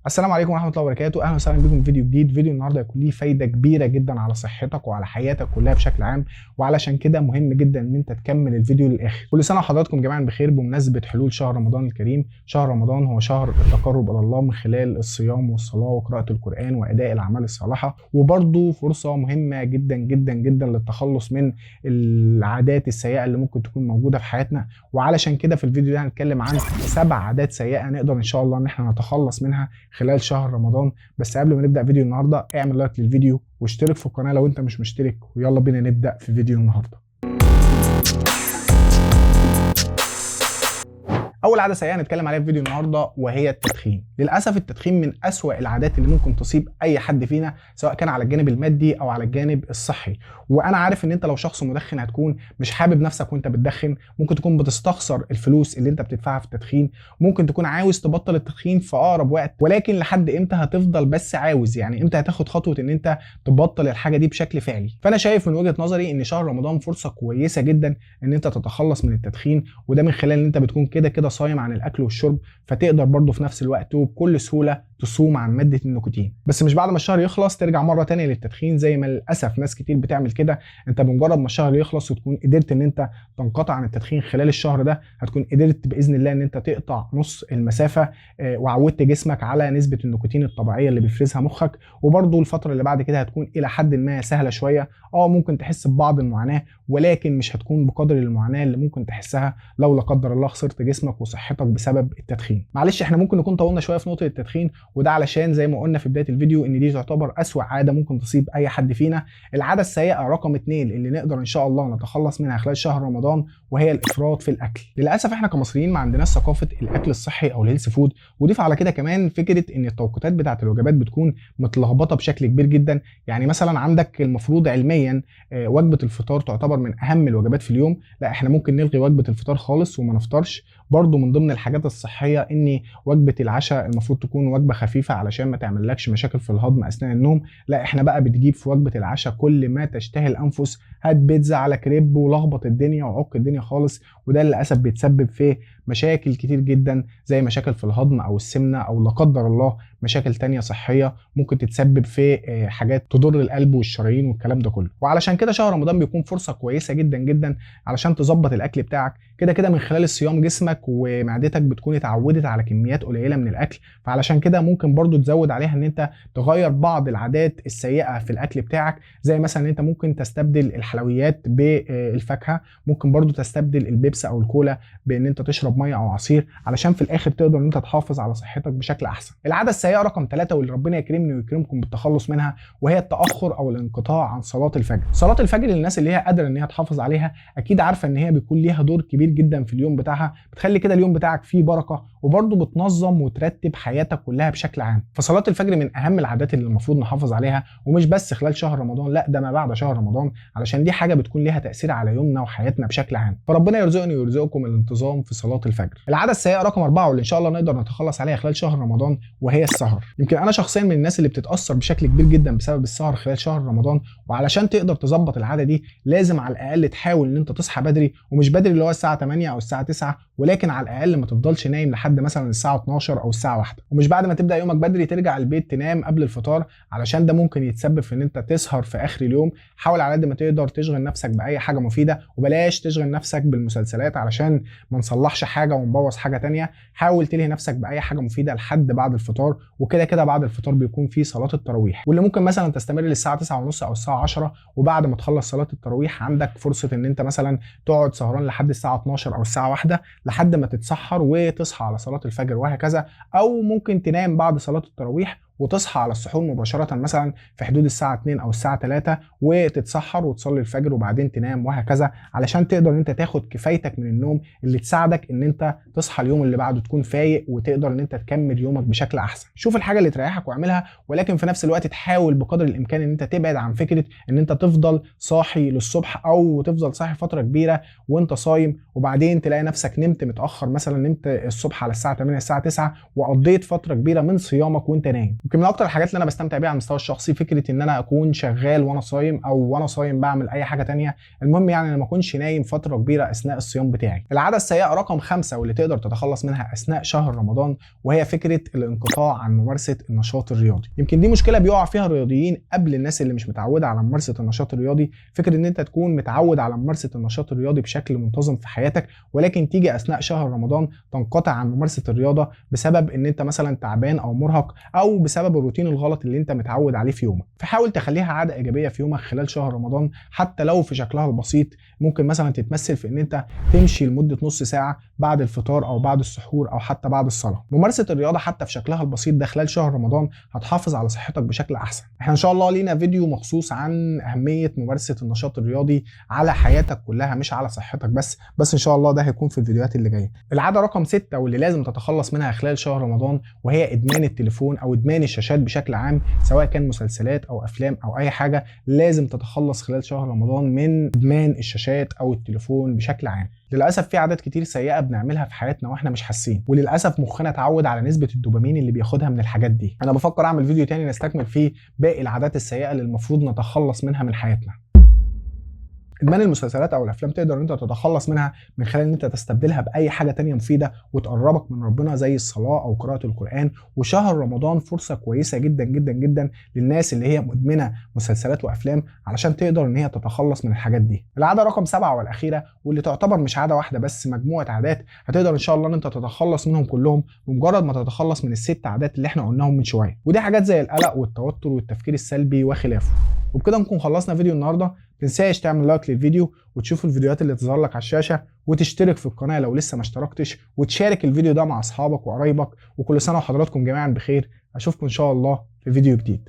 السلام عليكم ورحمه الله وبركاته. اهلا وسهلا بكم في فيديو جديد. فيديو النهارده هيكون ليه فايده كبيره جدا على صحتك وعلى حياتك كلها بشكل عام، وعلشان كده مهم جدا ان انت تكمل الفيديو للاخر. كل سنه وحضراتكم جميعا بخير بمناسبه حلول شهر رمضان الكريم. شهر رمضان هو شهر التقرب الى الله من خلال الصيام والصلاه وقراءه القران واداء الاعمال الصالحه، وبرضه فرصه مهمه جدا جدا جدا للتخلص من العادات السيئه اللي ممكن تكون موجوده في حياتنا. وعلشان كده في الفيديو ده هنتكلم عن 7 عادات سيئه نقدر ان شاء الله ان احنا نتخلص منها خلال شهر رمضان. بس قبل ما نبدا فيديو النهارده اعمل لايك للفيديو واشترك في القناه لو انت مش مشترك، ويلا بينا نبدا في فيديو النهارده. اول عاده سيئه هنتكلم عليها في فيديو النهارده وهي التدخين. للاسف التدخين من اسوأ العادات اللي ممكن تصيب اي حد فينا، سواء كان على الجانب المادي او على الجانب الصحي. وانا عارف ان انت لو شخص مدخن هتكون مش حابب نفسك وانت بتدخن، ممكن تكون بتستخسر الفلوس اللي انت بتدفعها في التدخين، ممكن تكون عاوز تبطل التدخين في اقرب وقت، ولكن لحد امتى هتفضل بس عاوز؟ يعني امتى هتاخد خطوه ان انت تبطل الحاجه دي بشكل فعلي؟ فانا شايف من وجهه نظري ان شهر رمضان فرصه كويسه جدا ان انت تتخلص من التدخين، وده من خلال ان انت بتكون كده كده صايم عن الاكل والشرب، فتقدر برضه في نفس الوقت وبكل سهوله تصوم عن ماده النيكوتين. بس مش بعد ما الشهر يخلص ترجع مره تانية للتدخين زي ما للاسف ناس كتير بتعمل كده. انت بمجرد ما الشهر يخلص وتكون قدرت ان انت تنقطع عن التدخين خلال الشهر ده، هتكون قدرت باذن الله ان انت تقطع نص المسافه، وعودت جسمك على نسبه النيكوتين الطبيعيه اللي بيفرزها مخك. وبرضه الفتره اللي بعد كده هتكون الى حد ما سهله شويه. ممكن تحس ببعض المعاناه، ولكن مش هتكون بقدر المعاناه اللي ممكن تحسها لو لا قدر الله خسرت جسمك وصحتك بسبب التدخين. معلش احنا ممكن نكون طولنا شويه في نقطه التدخين، وده علشان زي ما قلنا في بدايه الفيديو ان دي تعتبر اسوأ عاده ممكن تصيب اي حد فينا. العاده السيئه رقم 2 اللي نقدر ان شاء الله نتخلص منها خلال شهر رمضان وهي الافراط في الاكل. للاسف احنا كمصريين ما عندناش ثقافه الاكل الصحي او الهيلث فود، وضيف على كده كمان فكره ان التوقيتات بتاعه الوجبات بتكون متلخبطه بشكل كبير جدا. يعني مثلا عندك المفروض علميا وجبه الفطار تعتبر من اهم الوجبات في اليوم، لا احنا ممكن نلغي وجبه الفطار خالص وما نفطرش. برضو من ضمن الحاجات الصحيه ان وجبه العشاء المفروض تكون وجبه خفيفه علشان ما تعملكش مشاكل في الهضم اثناء النوم، لا احنا بقى بتجيب في وجبه العشاء كل ما تشتهي الانفس، هات بيتزا على كريب ولخبط الدنيا وعك الدنيا خالص. وده للاسف بيتسبب في مشاكل كتير جدا زي مشاكل في الهضم او السمنه، او لا قدر الله مشاكل تانية صحيه ممكن تتسبب في حاجات تضر القلب والشرايين والكلام ده كله. وعلشان كده شهر رمضان بيكون فرصه كويسه جدا جدا علشان تظبط الاكل بتاعك. كده كده من خلال الصيام جسمك ومعدتك بتكون اتعودت على كميات قليله من الاكل، فعلشان كده ممكن برضو تزود عليها ان انت تغير بعض العادات السيئه في الاكل بتاعك. زي مثلا ان انت ممكن تستبدل الحلويات بالفاكهه، ممكن برضو تستبدل البيبس او الكولا بان انت تشرب ميه او عصير، علشان في الاخر تقدر ان انت تحافظ على صحتك بشكل احسن. العاده السيئه رقم 3 واللي ربنا يكرمني ويكرمكم بالتخلص منها وهي التاخر او الانقطاع عن صلاه الفجر. صلاه الفجر للناس اللي هي قادره ان هي تحافظ عليها اكيد عارفه ان هي بيكون ليها دور كبير جدا في اليوم بتاعها، بتخلي كده اليوم بتاعك فيه بركه، وبرضه بتنظم وترتب حياتك كلها بشكل عام. فصلاه الفجر من اهم العادات اللي المفروض نحافظ عليها، ومش بس خلال شهر رمضان، لا ده ما بعد شهر رمضان، علشان دي حاجه بتكون ليها تاثير على يومنا وحياتنا بشكل عام. فربنا يرزقني ويرزقكم الانتظام في صلاه الفجر. العاده السيئه رقم 4 واللي ان شاء الله نقدر نتخلص عليها خلال شهر رمضان وهي السهر. يمكن انا شخصيا من الناس اللي بتتاثر بشكل كبير جدا بسبب السهر خلال شهر رمضان، وعلشان تقدر تظبط العاده دي لازم على الاقل تحاول ان انت تصحى بدري، ومش بدري اللي هو الساعه 8 او الساعه 9، ولكن على الاقل ما تفضلش نايم لحد مثلا الساعه 12 او الساعه 1. ومش بعد ما تبدا يومك بدري ترجع البيت تنام قبل الفطار، علشان ده ممكن يتسبب في ان انت تسهر في اخر اليوم. حاول على قد ما تقدر تشغل نفسك باي حاجه مفيده، وبلاش تشغل نفسك بالمسلسلات علشان ما نصلحش حاجه ونبوظ حاجه تانية. حاول تلهي نفسك باي حاجه مفيده لحد بعد الفطار، وكده كده بعد الفطار بيكون في صلاه التراويح واللي ممكن مثلا تستمر للساعه 9:30 او الساعه 10، وبعد ما تخلص صلاه التراويح عندك فرصه ان انت مثلا تقعد سهران لحد الساعه 12 او الساعه 1 لحد ما تتسحر وتصحى على صلاه الفجر وهكذا. او ممكن تنام بعد صلاه التراويح وتصحى على السحور مباشرة مثلا في حدود الساعة 2 أو الساعة 3 وتتسحر وتصلي الفجر وبعدين تنام وهكذا، علشان تقدر ان انت تاخد كفايتك من النوم اللي تساعدك ان انت تصحى اليوم اللي بعده تكون فايق وتقدر ان انت تكمل يومك بشكل احسن. شوف الحاجة اللي تريحك واعملها، ولكن في نفس الوقت تحاول بقدر الامكان ان انت تبعد عن فكرة ان انت تفضل صاحي للصبح او تفضل صاحي فترة كبيرة وانت صايم، وبعدين تلاقي نفسك نمت متأخر، مثلا نمت الصبح على الساعة 8 الساعة 9 وقضيت فترة كبيرة من صيامك وانت نايم. يمكن من اكتر الحاجات اللي انا بستمتع بيها على المستوى الشخصي فكره ان انا اكون شغال وانا صايم، او وانا صايم بعمل اي حاجه تانية، المهم يعني انا ما اكونش نايم فتره كبيره اثناء الصيام بتاعي. العاده السيئه رقم 5 واللي تقدر تتخلص منها اثناء شهر رمضان، وهي فكره الانقطاع عن ممارسه النشاط الرياضي. يمكن دي مشكله بيقع فيها الرياضيين قبل الناس اللي مش متعوده على ممارسه النشاط الرياضي. فكره ان انت تكون متعود على ممارسه النشاط الرياضي بشكل منتظم في حياتك، ولكن تيجي اثناء شهر رمضان تنقطع عن ممارسه الرياضه بسبب ان انت مثلا تعبان او مرهق، او بسبب الروتين الغلط اللي انت متعود عليه في يومك. فحاول تخليها عاده ايجابيه في يومك خلال شهر رمضان، حتى لو في شكلها البسيط. ممكن مثلا تتمثل في ان انت تمشي لمده نص ساعه بعد الفطار او بعد السحور او حتى بعد الصلاه. ممارسه الرياضه حتى في شكلها البسيط ده خلال شهر رمضان هتحافظ على صحتك بشكل احسن. احنا ان شاء الله لينا فيديو مخصوص عن اهميه ممارسه النشاط الرياضي على حياتك كلها، مش على صحتك بس ان شاء الله ده هيكون في الفيديوهات اللي جايه. العاده رقم 6 واللي لازم تتخلص منها خلال شهر رمضان، وهي ادمان التليفون او ادمان الشاشات بشكل عام، سواء كان مسلسلات او افلام او اي حاجه. لازم تتخلص خلال شهر رمضان من ادمان الشاشات او التليفون بشكل عام. للاسف في عادات كتير سيئه بنعملها في حياتنا واحنا مش حاسين، وللاسف مخنا اتعود على نسبه الدوبامين اللي بياخدها من الحاجات دي. انا بفكر اعمل فيديو تاني نستكمل فيه باقي العادات السيئه اللي المفروض نتخلص منها من حياتنا. ادمان المسلسلات او الافلام تقدر ان انت تتخلص منها من خلال ان انت تستبدلها باي حاجه تانية مفيده وتقربك من ربنا، زي الصلاه او قراءه القران. وشهر رمضان فرصه كويسه جدا جدا جدا للناس اللي هي مدمنه مسلسلات وافلام علشان تقدر ان هي تتخلص من الحاجات دي. العاده رقم 7 والاخيره، واللي تعتبر مش عاده واحده بس مجموعه عادات، هتقدر ان شاء الله ان انت تتخلص منهم كلهم بمجرد ما تتخلص من ال6 عادات اللي احنا قلناهم من شويه. ودي حاجات زي القلق والتوتر والتفكير السلبي وخلافه. وبكده نكون خلصنا فيديو النهارده. متنساش تعمل لايك للفيديو وتشوف الفيديوهات اللي تظهر لك على الشاشه، وتشترك في القناه لو لسه ما اشتركتش، وتشارك الفيديو ده مع اصحابك وقرايبك. وكل سنه وحضراتكم جميعا بخير. اشوفكم ان شاء الله في فيديو جديد.